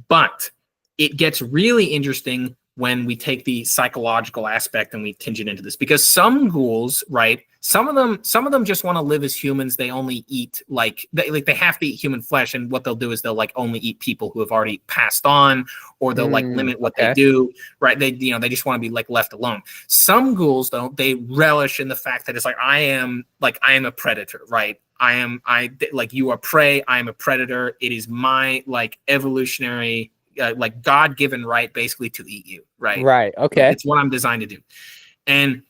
But it gets really interesting when we take the psychological aspect and we tinge it into this, because some ghouls, right, some of them just want to live as humans. They only eat like they have to eat human flesh, and what they'll do is they'll like only eat people who have already passed on, or they'll like limit what they do, right? They they just want to be like left alone. Some ghouls, though, they relish in the fact that it's like I am a predator, right? Like you are prey, I am a predator. It is my like evolutionary like God-given right basically to eat you, right? Right. Okay. It's what I'm designed to do. And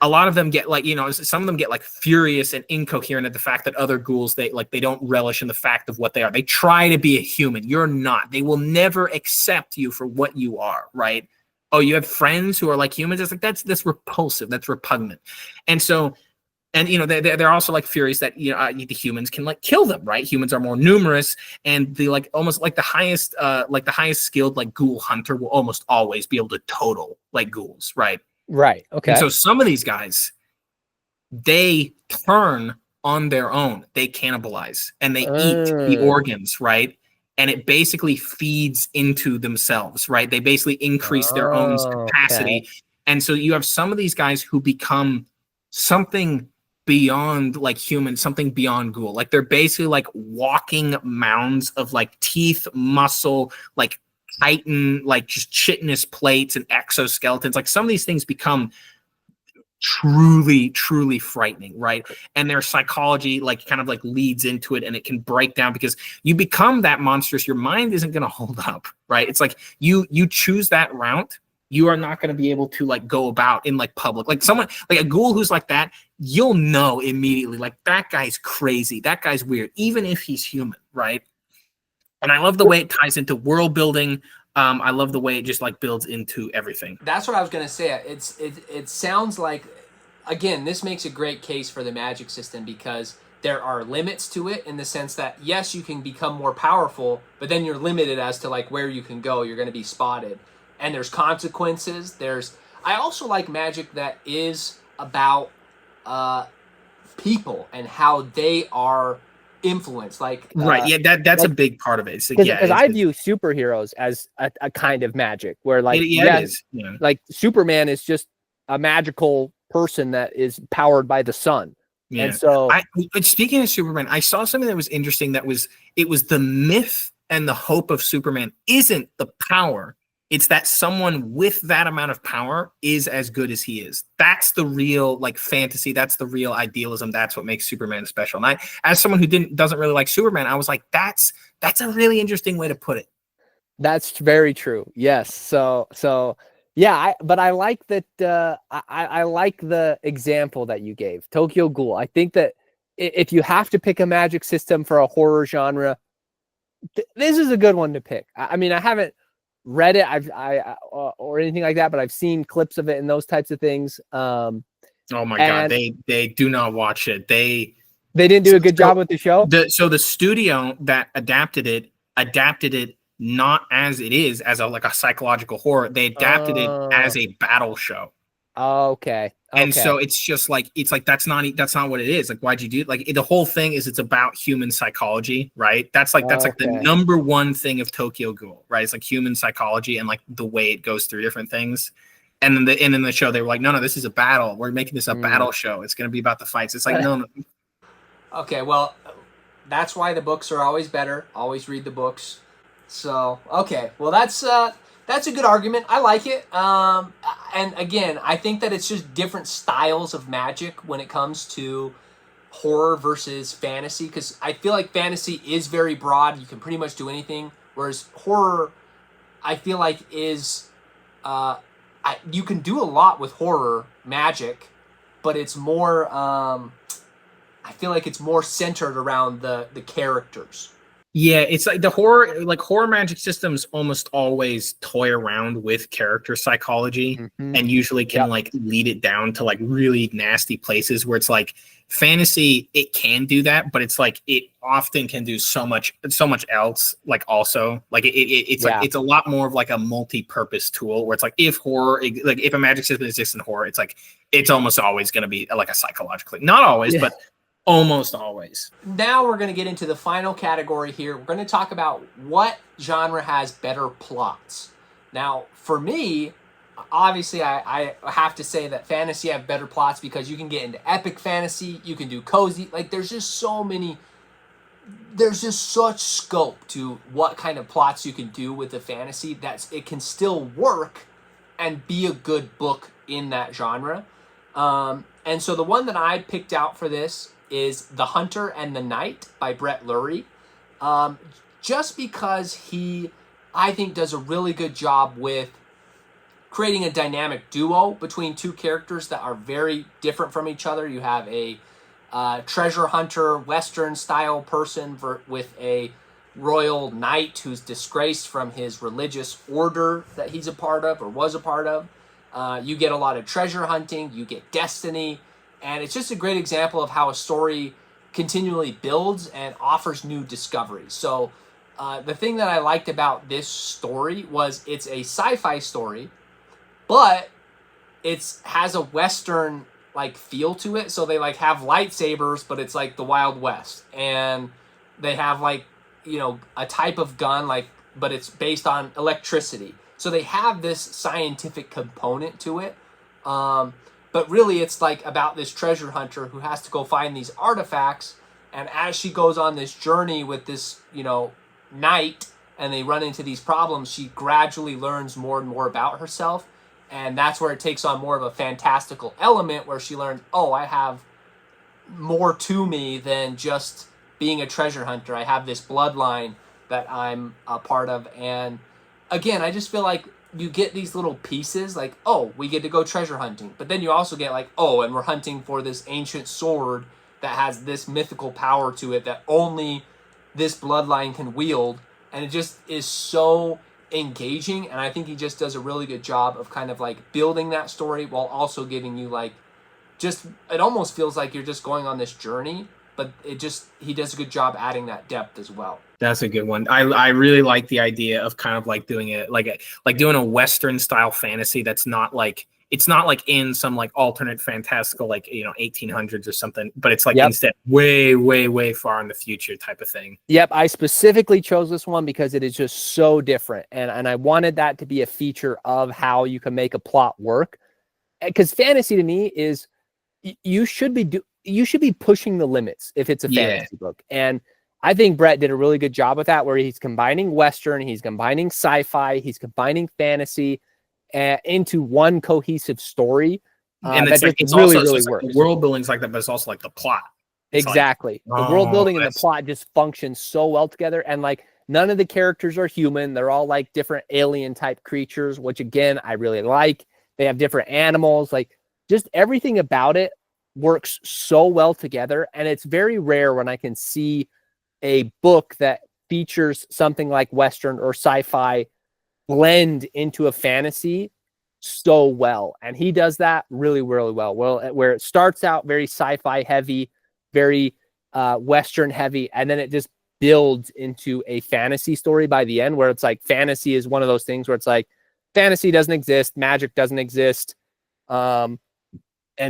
a lot of them get like, some of them get like furious and incoherent at the fact that other ghouls, they don't relish in the fact of what they are. They try to be a human. You're not. They will never accept you for what you are, right? Oh, you have friends who are like humans. It's like, that's repulsive. That's repugnant. And so, and they're also like furious that the humans can like kill them, right? Humans are more numerous, and the like almost like the highest skilled like ghoul hunter will almost always be able to total like ghouls, right? Right. Okay. And so some of these guys, they turn on their own. They cannibalize and they eat the organs, right? And it basically feeds into themselves, right? They basically increase their own capacity. Okay. And so you have some of these guys who become something beyond like human, something beyond ghoul. Like they're basically like walking mounds of like teeth, muscle, like chitin, like just chitinous plates and exoskeletons. Like some of these things become truly, truly frightening, right? And their psychology like kind of like leads into it, and it can break down because you become that monstrous. Your mind isn't going to hold up, right? It's like you choose that route. You are not going to be able to like go about in like public, like someone like a ghoul who's like that. You'll know immediately, like that guy's crazy. That guy's weird, even if he's human, right? And I love the way it ties into world building. I love the way it just like builds into everything. That's what I was gonna say. It sounds like, again, this makes a great case for the magic system because there are limits to it in the sense that yes, you can become more powerful, but then you're limited as to like where you can go. You're gonna be spotted, and there's consequences. I also like magic that is about people and how they are influenced, like right, yeah, that's like, a big part of it. So, because I view superheroes as a kind of magic where like it is. Yeah. Like Superman is just a magical person that is powered by the sun. Yeah. And so speaking of Superman, I saw something that was interesting. It was the myth and the hope of Superman isn't the power. It's that someone with that amount of power is as good as he is. That's the real like fantasy. That's the real idealism. That's what makes Superman special. And I, as someone who doesn't really like Superman, I was like, that's a really interesting way to put it. That's very true. Yes. So yeah, but I like that. I like the example that you gave, Tokyo Ghoul. I think that if you have to pick a magic system for a horror genre, this is a good one to pick. I mean, I haven't read it or anything like that, but I've seen clips of it and those types of things. Oh my god, they do not watch it. They didn't do a good job with the show. So the studio that adapted it not as it is as a psychological horror. They adapted it as a battle show. Okay. And so it's just like that's not what it is. Like, why'd you do it? Like the whole thing is it's about human psychology, right? That's like the number one thing of Tokyo Ghoul, right? It's like human psychology and like the way it goes through different things. And then in the show they were like, no, this is a battle. We're making this a battle show. It's gonna be about the fights. It's like no. Okay, well, that's why the books are always better. Always read the books. So okay, well that's a good argument. I like it. And again, I think that it's just different styles of magic when it comes to horror versus fantasy, because I feel like fantasy is very broad. You can pretty much do anything, whereas horror, I feel like is you can do a lot with horror magic, but it's more I feel like it's more centered around the characters. Yeah, it's like horror magic systems almost always toy around with character psychology and usually can like lead it down to like really nasty places where it's like fantasy, it can do that, but it's like it often can do so much else, like also like it's like it's a lot more of like a multi-purpose tool where it's like if horror, like if a magic system exists in horror, it's like it's almost always going to be like a psychologically, not always, but almost always. Now we're going to get into the final category here. We're going to talk about what genre has better plots. Now, for me, obviously, I have to say that fantasy have better plots because you can get into epic fantasy, you can do cozy. Like, there's just so many, there's just such scope to what kind of plots you can do with the fantasy that it can still work and be a good book in that genre. And so the one that I picked out for this is The Hunter and the Knight by Brett Lurie. Just because he, I think, does a really good job with creating a dynamic duo between two characters that are very different from each other. You have a treasure hunter, Western style person with a royal knight who's disgraced from his religious order that he's a part of or was a part of. You get a lot of treasure hunting, you get destiny, and it's just a great example of how a story continually builds and offers new discoveries. So the thing that I liked about this story was it's a sci-fi story, but it has a Western like feel to it. So they like have lightsabers, but it's like the Wild West, and they have like, you know, a type of gun, like, but it's based on electricity. So they have this scientific component to it. But really, it's like about this treasure hunter who has to go find these artifacts. And as she goes on this journey with this, you know, knight, and they run into these problems, she gradually learns more and more about herself. And that's where it takes on more of a fantastical element where she learns, oh, I have more to me than just being a treasure hunter. I have this bloodline that I'm a part of. And again, I just feel like you get these little pieces like, oh, we get to go treasure hunting. But then you also get like, oh, and we're hunting for this ancient sword that has this mythical power to it that only this bloodline can wield. And it just is so engaging. And I think he just does a really good job of kind of like building that story while also giving you like, just, it almost feels like you're just going on this journey, but he does a good job adding that depth as well. That's a good one. I really like the idea of kind of like doing it like doing a Western style fantasy that's not like, it's not like in some like alternate fantastical, like, you know, 1800s or something, but it's like instead way, way, way far in the future type of thing. Yep. I specifically chose this one because it is just so different. And I wanted that to be a feature of how you can make a plot work. Because fantasy to me is you should be pushing the limits if it's a fantasy book. And I think Brett did a really good job with that, where he's combining Western, he's combining sci-fi, he's combining fantasy into one cohesive story. And that like, just really works. Like the world building's like that, but it's also like the plot. It's exactly. Like, the world building and the plot just function so well together. And like none of the characters are human. They're all like different alien type creatures, which again, I really like. They have different animals, like just everything about it works so well together. And it's very rare when I can see a book that features something like Western or sci-fi blend into a fantasy so well. And he does that really, really well. Well, where it starts out very sci-fi heavy, very Western heavy, and then it just builds into a fantasy story by the end, where it's like fantasy is one of those things where it's like fantasy doesn't exist, magic doesn't exist. And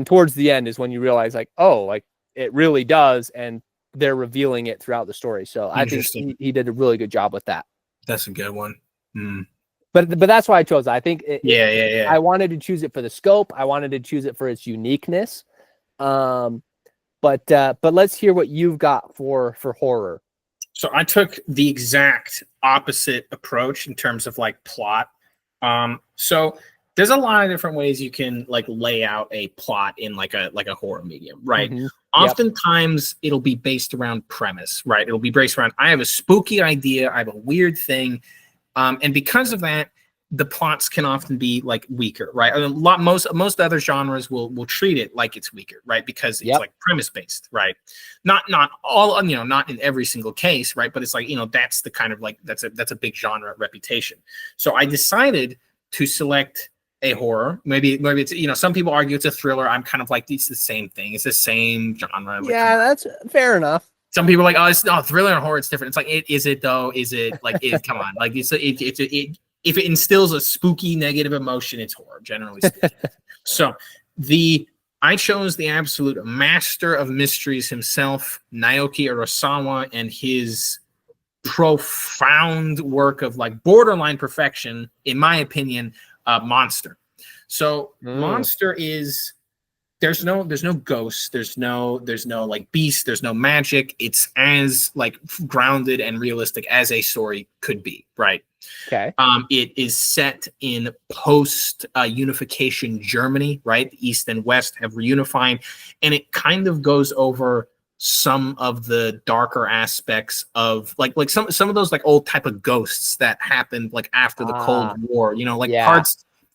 towards the end is when you realize like, oh, like it really does. And they're revealing it throughout the story. So I think he did a really good job with that. That's a good one. But that's why I chose it. I think I wanted to choose it for the scope. I wanted to choose it for its uniqueness. But let's hear what you've got for horror. So I took the exact opposite approach in terms of like plot. So there's a lot of different ways you can like lay out a plot in like a horror medium, right? Mm-hmm. Oftentimes it'll be based around premise, right? It'll be based around, I have a spooky idea, I have a weird thing, and because of that, the plots can often be like weaker, right? Most other genres will treat it like it's weaker, right? Because it's like premise based, right? Not all, not in every single case, right? But it's like, that's the kind of like that's a big genre reputation. So I decided to select a horror. Maybe it's, some people argue it's a thriller. I'm kind of like, it's the same thing. It's the same genre. Yeah, that's fair enough. Some people are like, oh, it's not thriller and horror. It's different. It's like, is it though? Is it like, come on, like if it instills a spooky negative emotion, it's horror, generally speaking. So I chose the absolute master of mysteries himself, Naoki Urasawa, and his profound work of like borderline perfection, in my opinion, Monster. So Monster is there's no ghosts, there's no like beast, there's no magic. It's as like grounded and realistic as a story could be, right? Okay. It is set in post unification Germany, right? The East and West have reunified, and it kind of goes over some of the darker aspects of like some of those like old type of ghosts that happened like after the Cold War,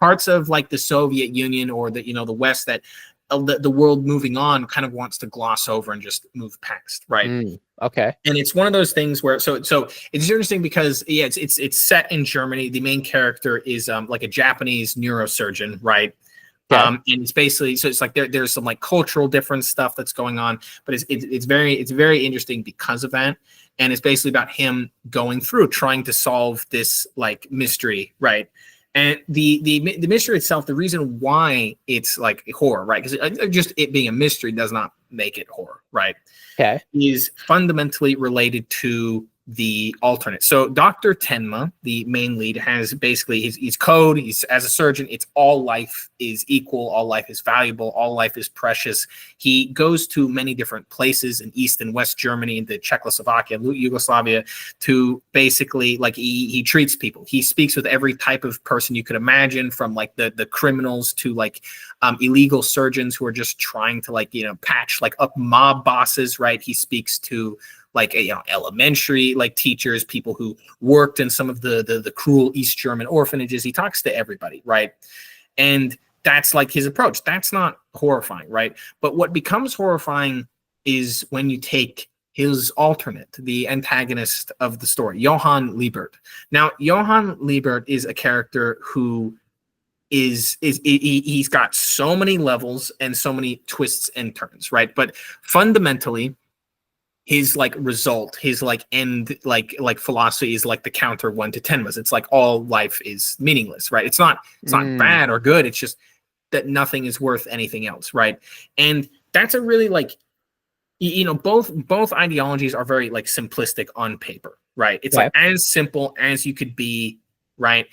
parts of like the Soviet Union or the the West that the world moving on kind of wants to gloss over and just move past, right? Okay. And it's one of those things where so it's interesting because it's set in Germany. The main character is like a Japanese neurosurgeon, right? Okay. And it's basically so it's like there's some like cultural different stuff that's going on, but it's very interesting because of that. And it's basically about him going through trying to solve this like mystery, right? And the mystery itself, the reason why it's like horror, right? Because just it being a mystery does not make it horror, right? Okay. Is fundamentally related to the alternate. So Dr. Tenma, the main lead, has basically he's code. He's as a surgeon. It's all life is equal. All life is valuable. All life is precious. He goes to many different places in East and West Germany, into Czechoslovakia, Yugoslavia, to basically like he treats people. He speaks with every type of person you could imagine, from like the criminals to like illegal surgeons who are just trying to like patch like up mob bosses, right? He speaks to like elementary like teachers, people who worked in some of the cruel East German orphanages. He talks to everybody, right? And that's like his approach. That's not horrifying, right? But what becomes horrifying is when you take his alternate, the antagonist of the story, Johann Liebert. Now, Johann Liebert is a character who he's got so many levels and so many twists and turns, right? But fundamentally, his like result, his like end, like philosophy is like the counter one to Tenma's. It's like all life is meaningless, right? It's not bad or good. It's just that nothing is worth anything else, right? And that's a really like, both ideologies are very like simplistic on paper, right? It's like as simple as you could be, right?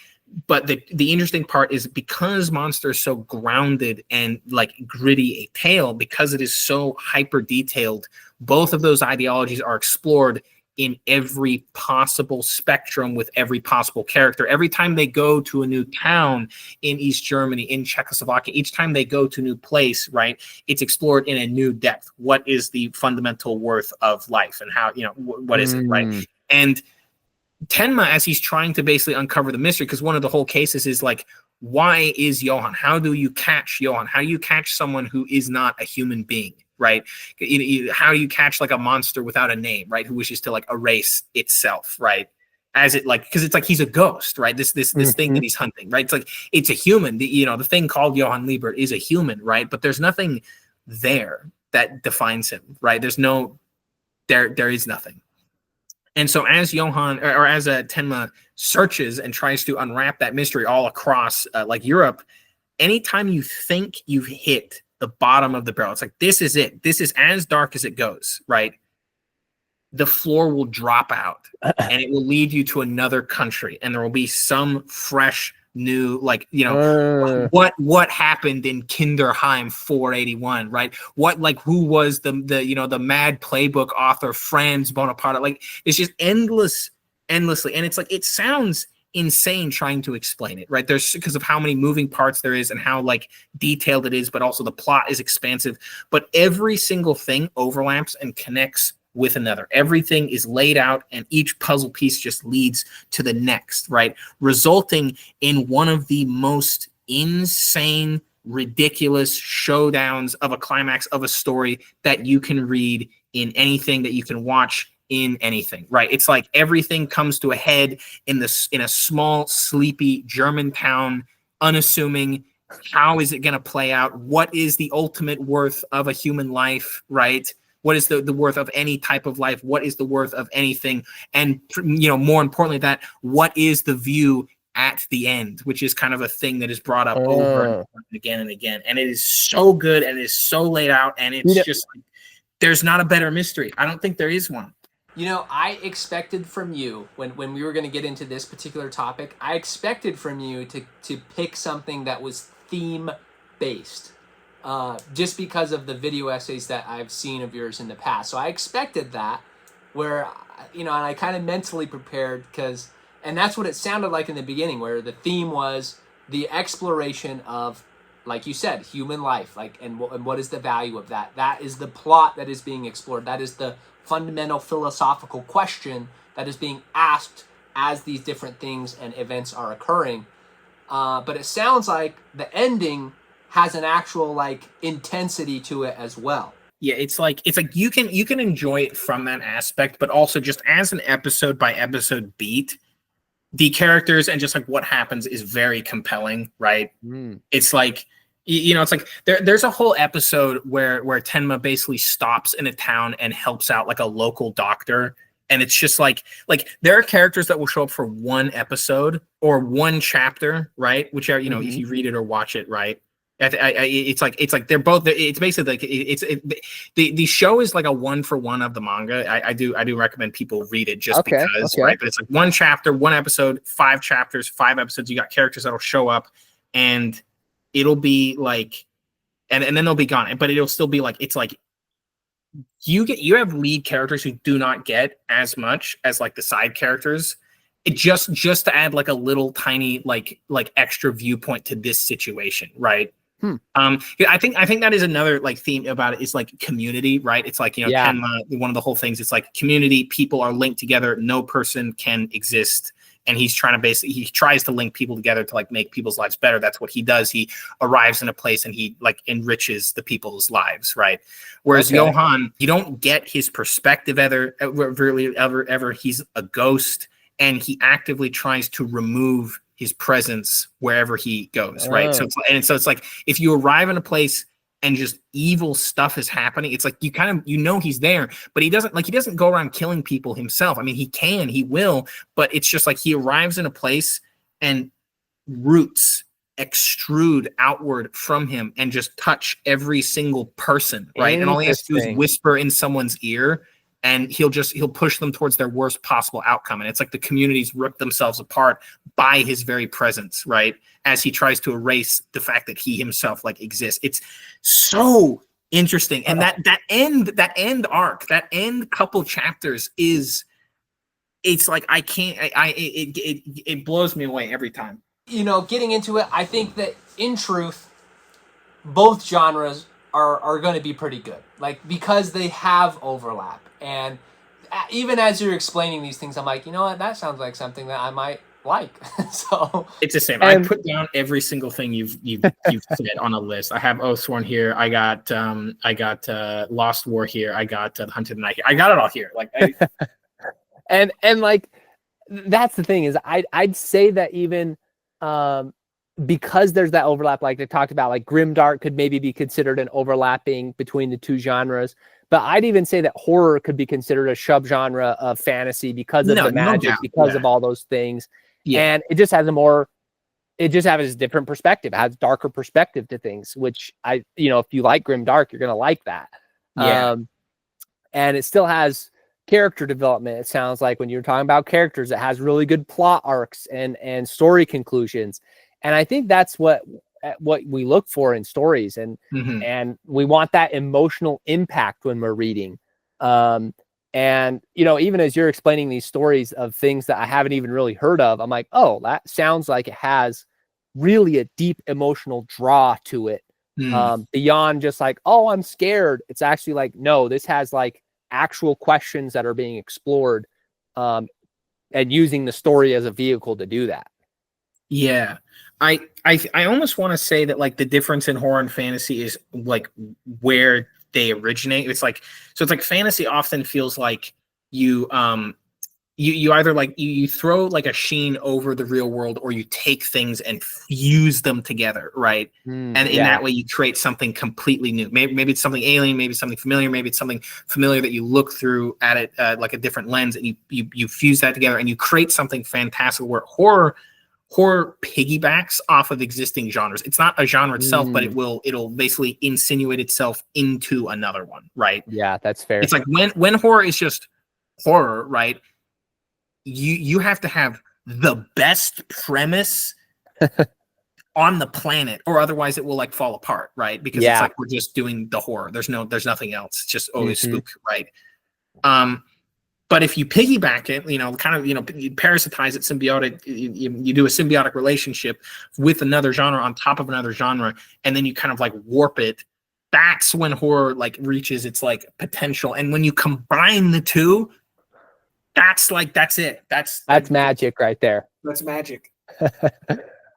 But the interesting part is because Monster is so grounded and like gritty a tale, because it is so hyper detailed, both of those ideologies are explored in every possible spectrum with every possible character. Every time they go to a new town in East Germany, in Czechoslovakia, each time they go to a new place, right, it's explored in a new depth. What is the fundamental worth of life, and how, what is it, right? And Tenma, as he's trying to basically uncover the mystery, because one of the whole cases is like, why is Johann? How do you catch Johann? How do you catch someone who is not a human being, right? How do you catch like a monster without a name, right? Who wishes to like erase itself, right? As it like, because it's like he's a ghost, right? This thing that he's hunting, right? It's like it's a human. The thing called Johann Liebert is a human, right? But there's nothing there that defines him, right? There's no, there is nothing. And so as Tenma searches and tries to unwrap that mystery all across like Europe, anytime you think you've hit the bottom of the barrel, it's like, this is it. This is as dark as it goes, right? The floor will drop out and it will lead you to another country, and there will be some fresh new, like, what happened in Kinderheim 481, right? Who was the mad playbook author Franz Bonaparte? Like, it's just endlessly, and it's like, it sounds insane trying to explain it, right? There's because of how many moving parts there is and how like detailed it is, but also the plot is expansive. But every single thing overlaps and connects with another. Everything is laid out and each puzzle piece just leads to the next, right? Resulting in one of the most insane, ridiculous showdowns of a climax of a story that you can read in anything, that you can watch in anything, right? It's like everything comes to a head in a small, sleepy German town, unassuming. How is it going to play out? What is the ultimate worth of a human life, right? What is the worth of any type of life? What is the worth of anything? And, you know, more importantly, that what is the view at the end, which is kind of a thing that is brought up over and again and again. And it is so good and it is so laid out. And it's just like, there's not a better mystery. I don't think there is one. You know, I expected from you, when we were going to get into this particular topic, I expected from you to pick something that was theme-based. Just because of the video essays that I've seen of yours in the past. So I expected that, where, you know, and I kind of mentally prepared and that's what it sounded like in the beginning, where the theme was the exploration of, like you said, human life, like, and what is the value of that? That is the plot that is being explored. That is the fundamental philosophical question that is being asked as these different things and events are occurring. But it sounds like the ending has an actual like intensity to it as well. Yeah, it's like you can enjoy it from that aspect, but also just as an episode by episode beat, the characters and just like what happens is very compelling, right? It's like, you know, it's like there's a whole episode where Tenma basically stops in a town and helps out like a local doctor. And it's just like there are characters that will show up for one episode or one chapter, right? Which are, you know, if you read it or watch it, right? It's like they're both. It's basically like the show is like a 1-for-1 of the manga. I do recommend people read it just because, right? But it's like one chapter, one episode, 5 chapters, 5 episodes. You got characters that'll show up, and it'll be like, and then they'll be gone. But it'll still be like, it's like you have lead characters who do not get as much as like the side characters. It just to add like a little tiny like extra viewpoint to this situation, right? I think that is another like theme about it is like community, right? It's like, you know, Tenma, one of the whole things, it's like community, people are linked together, no person can exist. And he's trying to he tries to link people together to like make people's lives better. That's what he does. He arrives in a place and he like enriches the people's lives, right? Whereas Johan, you don't get his perspective ever. He's a ghost and he actively tries to remove his presence wherever he goes, right? So it's like if you arrive in a place and just evil stuff is happening, it's like you know he's there, but he doesn't go around killing people himself. I mean, he will, but it's just like he arrives in a place and roots extrude outward from him and just touch every single person, right? And all he has to do is whisper in someone's ear, and he'll push them towards their worst possible outcome. And it's like the communities rip themselves apart by his very presence, right? As he tries to erase the fact that he himself like exists. It's so interesting. And that end arc, that end couple chapters it's like, it blows me away every time. You know, getting into it, I think that in truth, both genres are going to be pretty good, like, because they have overlap. And even as you're explaining these things, I'm like, you know what, that sounds like something that I might like. So it's the same. I put down every single thing you've said on a list. I have Oathsworn here. I got Lost War here. I got The Hunted Night here. I got it all here. Like, and like that's the thing is I'd say that even because there's that overlap, like they talked about, like grimdark could maybe be considered an overlapping between the two genres. But I'd even say that horror could be considered a subgenre of fantasy because of the magic, because of all those things. Yeah. And it just has a different perspective. It has darker perspective to things, which if you like grimdark, you're going to like that. Yeah. And it still has character development. It sounds like when you're talking about characters, it has really good plot arcs and story conclusions. And I think that's what we look for in stories, and we want that emotional impact when we're reading. And, you know, even as you're explaining these stories of things that I haven't even really heard of, I'm like, oh, that sounds like it has really a deep emotional draw to it. Beyond just like, oh, I'm scared. It's actually like, no, this has like actual questions that are being explored, and using the story as a vehicle to do that. Yeah. I almost want to say that like the difference in horror and fantasy is like where they originate. It's like, so it's like fantasy often feels like you either like you throw like a sheen over the real world, or you take things and fuse them together, right? And in that way you create something completely new. Maybe it's something alien, maybe something familiar, maybe it's something familiar that you look through at it like a different lens, and you fuse that together and you create something fantastic. Where horror piggybacks off of existing genres. It's not a genre itself, but it'll basically insinuate itself into another one, right? Yeah, that's fair. It's like when horror is just horror, right? You have to have the best premise on the planet, or otherwise it will like fall apart, right? Because it's like we're just doing the horror. There's nothing else. It's just always spook, right? But if you piggyback it, you know, kind of, you know, you parasitize it, symbiotic, you do a symbiotic relationship with another genre on top of another genre, and then you kind of like warp it. That's when horror like reaches its like potential. And when you combine the two, that's it. That's magic right there. That's magic.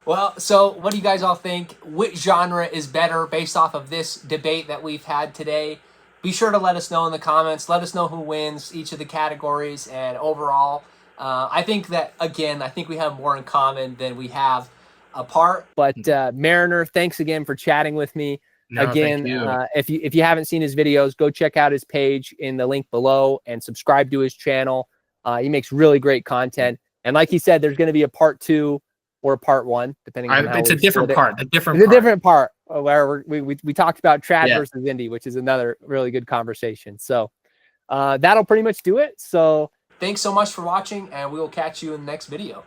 Well, so what do you guys all think? Which genre is better based off of this debate that we've had today? Be sure to let us know in the comments. Let us know who wins each of the categories and overall. I think that, again, I think we have more in common than we have apart. But Mariner, thanks again for chatting with me. No, again, thank you. if you haven't seen his videos, go check out his page in the link below and subscribe to his channel. He makes really great content. And like he said, there's going to be a part 2 or a part 1, depending on how it's a different part. It's a different part where we talked about trad versus indie, which is another really good conversation. So that'll pretty much do it. So thanks so much for watching, and we will catch you in the next video.